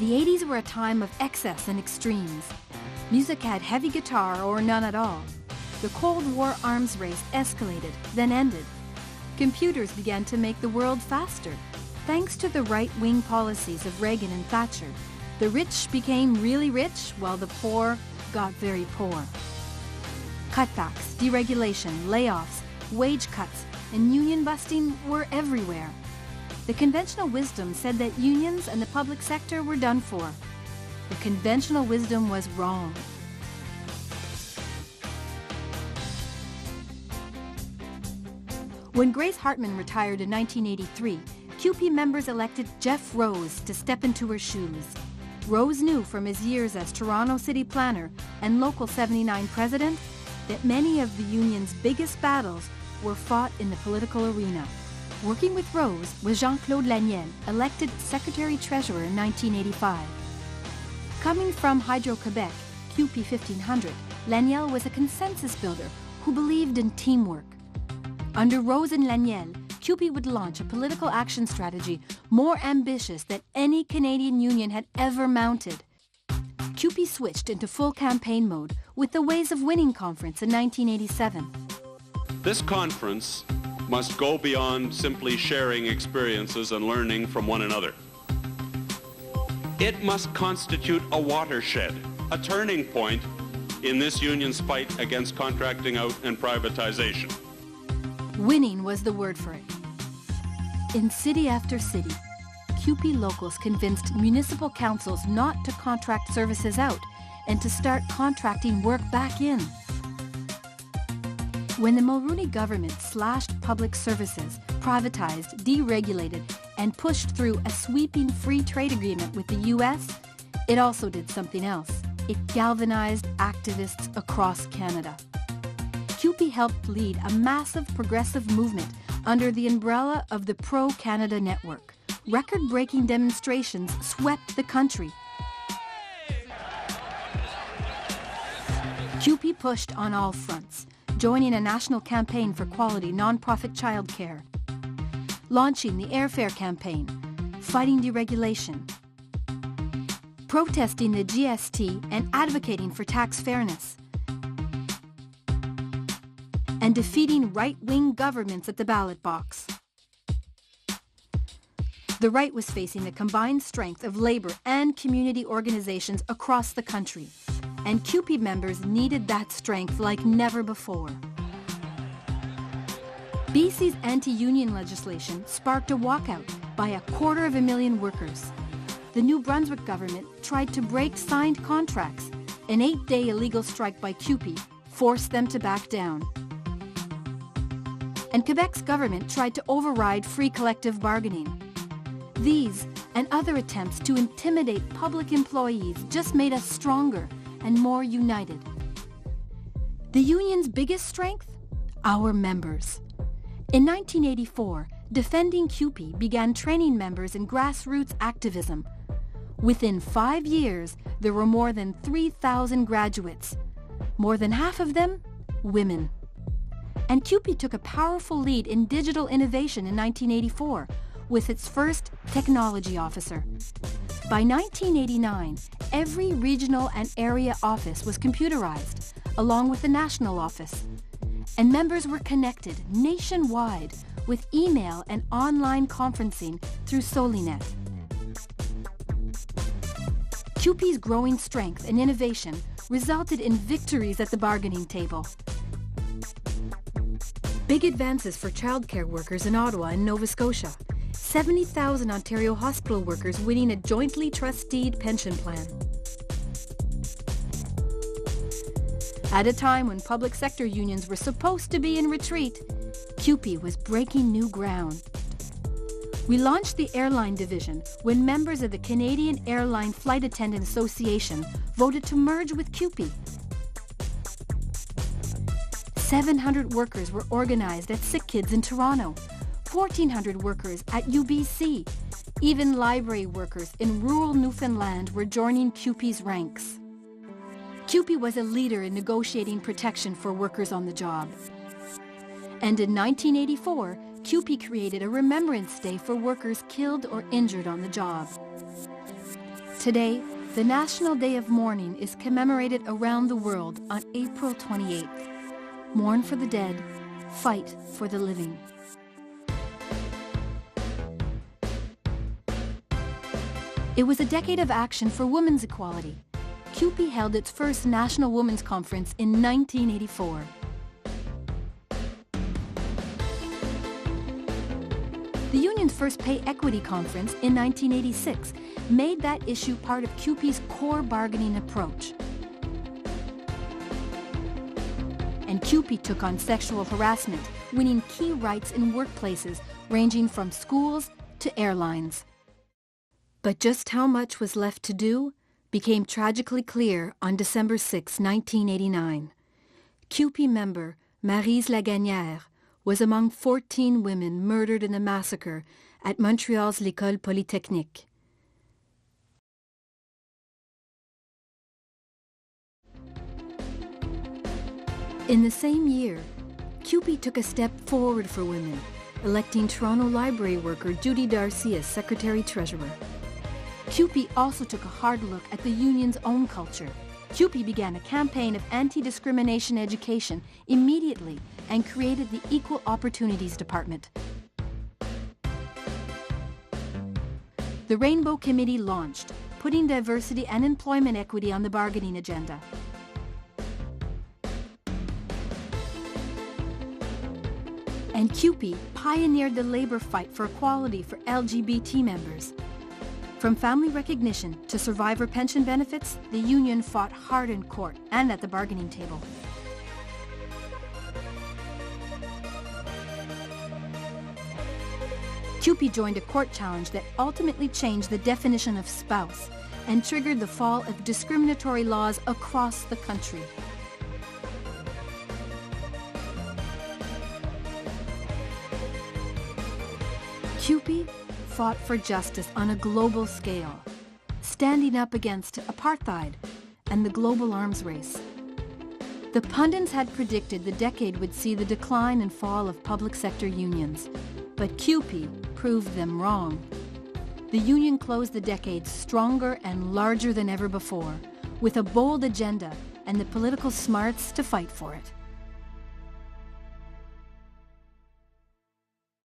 The 80s were a time of excess and extremes. Music had heavy guitar or none at all. The Cold War arms race escalated, then ended. Computers began to make the world faster. Thanks to the right-wing policies of Reagan and Thatcher, the rich became really rich while the poor got very poor. Cutbacks, deregulation, layoffs, wage cuts, and union busting were everywhere. The conventional wisdom said that unions and the public sector were done for. The conventional wisdom was wrong. When Grace Hartman retired in 1983, CUPE members elected Jeff Rose to step into her shoes. Rose knew from his years as Toronto City Planner and Local 79 President that many of the union's biggest battles were fought in the political arena. Working with Rose was Jean-Claude Laniel, elected Secretary-Treasurer in 1985. Coming from Hydro-Quebec, CUPE 1500, Laniel was a consensus builder who believed in teamwork. Under Rose and Laniel, CUPE would launch a political action strategy more ambitious than any Canadian union had ever mounted. CUPE switched into full campaign mode with the Ways of Winning conference in 1987. This conference must go beyond simply sharing experiences and learning from one another. It must constitute a watershed, a turning point in this union's fight against contracting out and privatization. Winning was the word for it. In city after city, CUPE locals convinced municipal councils not to contract services out and to start contracting work back in. When the Mulroney government slashed public services, privatized, deregulated, and pushed through a sweeping free trade agreement with the US, it also did something else. It galvanized activists across Canada. CUPE helped lead a massive progressive movement under the umbrella of the Pro-Canada Network. Record-breaking demonstrations swept the country. CUPE pushed on all fronts, joining a national campaign for quality nonprofit childcare, launching the airfare campaign, fighting deregulation, protesting the GST and advocating for tax fairness, and defeating right-wing governments at the ballot box. The right was facing the combined strength of labor and community organizations across the country, and CUPE members needed that strength like never before. BC's anti-union legislation sparked a walkout by 250,000 workers. The New Brunswick government tried to break signed contracts. An 8-day illegal strike by CUPE forced them to back down. And Quebec's government tried to override free collective bargaining. These and other attempts to intimidate public employees just made us stronger and more united. The union's biggest strength? Our members. In 1984, Defending CUPE began training members in grassroots activism. Within 5 years, there were more than 3,000 graduates. More than half of them, women. And CUPE took a powerful lead in digital innovation in 1984 with its first technology officer. By 1989, every regional and area office was computerized, along with the national office. And members were connected nationwide with email and online conferencing through Solinet. CUPE's growing strength and innovation resulted in victories at the bargaining table. Big advances for childcare workers in Ottawa and Nova Scotia. 70,000 Ontario hospital workers winning a jointly trusteed pension plan. At a time when public sector unions were supposed to be in retreat, CUPE was breaking new ground. We launched the airline division when members of the Canadian Airline Flight Attendant Association voted to merge with CUPE. 700 workers were organized at Sick Kids in Toronto, 1,400 workers at UBC. Even library workers in rural Newfoundland were joining CUPE's ranks. CUPE was a leader in negotiating protection for workers on the job. And in 1984, CUPE created a Remembrance Day for workers killed or injured on the job. Today, the National Day of Mourning is commemorated around the world on April 28th. Mourn for the dead, fight for the living. It was a decade of action for women's equality. CUPE held its first National Women's Conference in 1984. The union's first pay equity conference in 1986 made that issue part of CUPE's core bargaining approach. And CUPE took on sexual harassment, winning key rights in workplaces ranging from schools to airlines. But just how much was left to do became tragically clear on December 6, 1989. CUPE member Maryse Lagagnère was among 14 women murdered in a massacre at Montreal's L'École Polytechnique. In the same year, CUPE took a step forward for women, electing Toronto Library worker Judy Darcy as Secretary-Treasurer. CUPE also took a hard look at the union's own culture. CUPE began a campaign of anti-discrimination education immediately and created the Equal Opportunities Department. The Rainbow Committee launched, putting diversity and employment equity on the bargaining agenda. And CUPE pioneered the labor fight for equality for LGBT members. From family recognition to survivor pension benefits, the union fought hard in court and at the bargaining table. CUPE joined a court challenge that ultimately changed the definition of spouse and triggered the fall of discriminatory laws across the country. CUPE fought for justice on a global scale, standing up against apartheid and the global arms race. The pundits had predicted the decade would see the decline and fall of public sector unions, but CUPE proved them wrong. The union closed the decade stronger and larger than ever before, with a bold agenda and the political smarts to fight for it.